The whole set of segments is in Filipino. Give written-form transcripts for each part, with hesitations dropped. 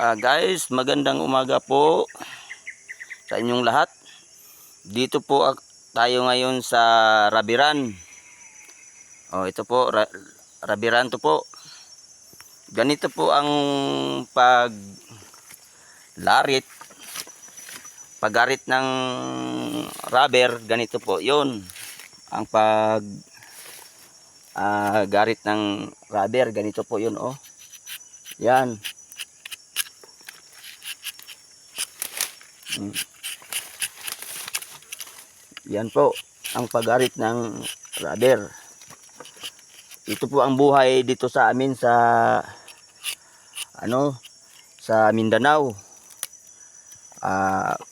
Guys, magandang umaga po sa inyong lahat. Dito po tayo ngayon sa Rabiran. Ito po, Rabiran to po. Ganito po ang paggarit ng rubber. Ganito po, yun. Ang garit ng rubber, ganito po yun, oh. Yan. Yan po ang paggarit ng rubber. Ito po ang buhay dito sa amin sa sa Mindanao.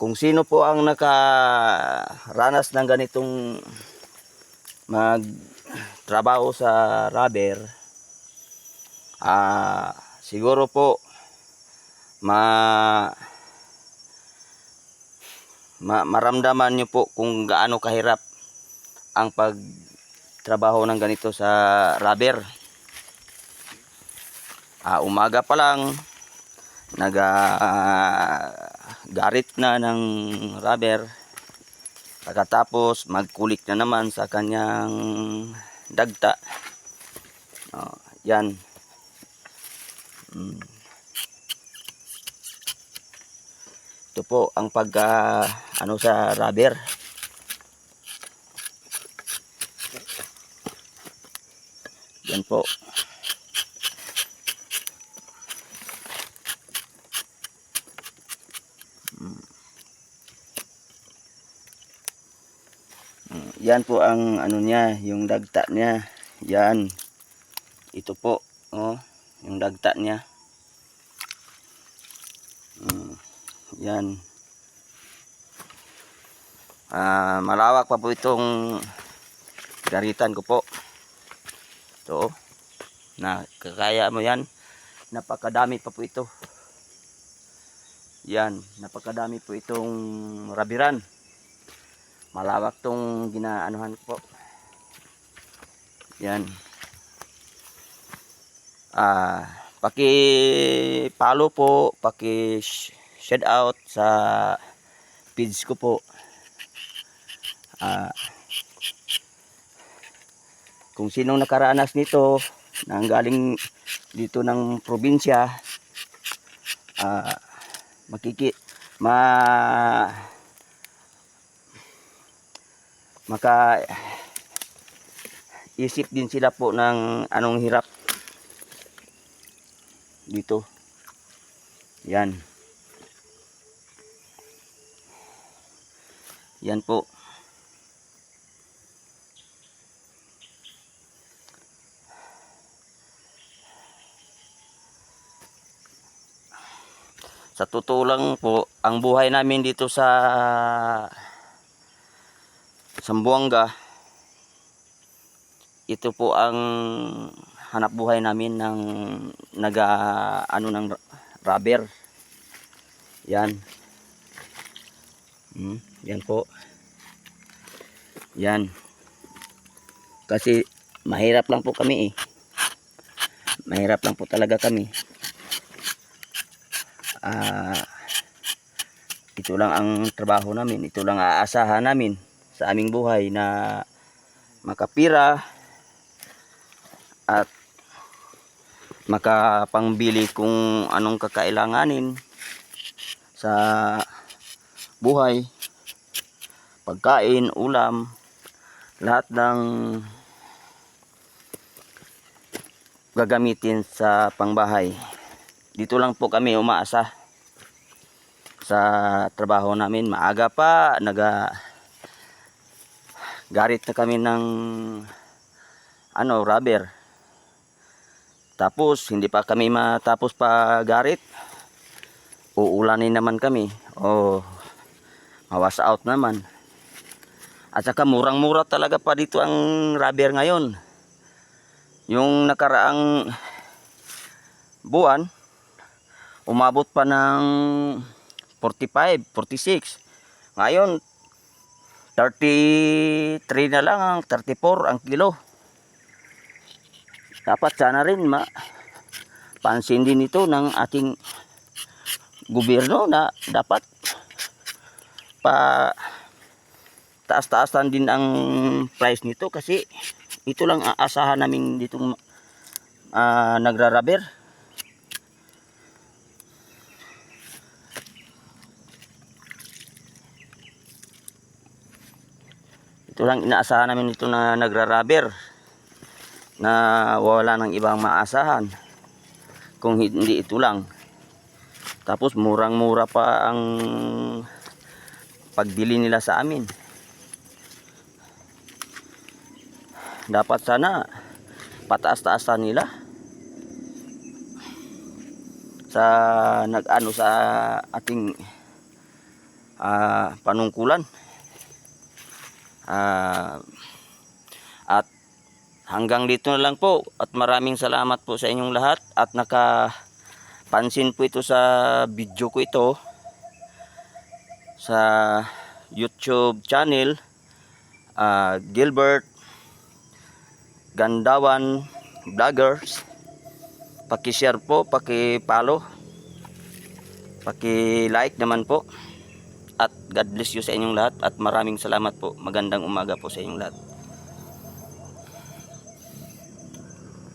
Kung sino po ang nakaranas ng ganitong magtrabaho sa rubber, siguro po maramdaman nyo po kung gaano kahirap ang pagtrabaho ng ganito sa rubber. Umaga pa lang garit na ng rubber, pagkatapos magkulik na naman sa kanyang dagta. Yan. Ito po ang sa rubber. Yan po. Yan po ang niya, yung dagta niya. Yan. Ito po, yung dagta niya. Yan. Malawak pa po itong garitan ko po. Ito, kakaya mo yan. Napakadami pa po ito. Yan, napakadami po itong rabiran. Malawak tong ginaanuhan ko po. Yan. Paki-follow po, paki-shout out sa page ko po. Kung sinong nakaranas nito, nang galing dito ng probinsya, maka-isip din sila po ng anong hirap dito. Yan. Yan po. Sa totoo lang po, ang buhay namin dito sa Zamboanga, ito po ang hanap buhay namin ng ng rubber. Yan. Yan po. Yan. Kasi mahirap lang po kami eh. Mahirap lang po talaga kami. Ito lang ang trabaho namin, ito lang aasahan namin sa aming buhay, na makapira at makapangbili kung anong kakailanganin sa buhay, pagkain, ulam, lahat ng gagamitin sa pangbahay. Dito lang po kami umaasa sa trabaho namin. Maaga pa garit na kami ng rubber. Tapos hindi pa kami matapos pa garit, uulanin naman kami, mawas out naman. At saka murang-mura talaga pa dito ang rubber ngayon. Yung nakaraang buwan, umabot pa ng 45, 46. Ngayon 33 na lang, 34 ang kilo. Dapat sana rin pansin din ito ng ating gobyerno na dapat pa taas-taasan din ang price nito kasi ito lang aasahan namin ditong nagrarubber. Ito lang inaasahan namin dito na nagrarubber, na wala ng ibang maasahan kung hindi ito lang. Tapos murang-mura pa ang pagbili nila sa amin. Dapat sana pataas-taasan nila sa nag-ano sa ating panungkulan. At hanggang dito na lang po, at maraming salamat po sa inyong lahat at nakapansin po ito sa video ko ito sa YouTube channel Gilbert Gandawan Vloggers. Paki-share po, paki-follow, paki-like naman po. At God bless you sa inyong lahat at maraming salamat po. Magandang umaga po sa inyong lahat.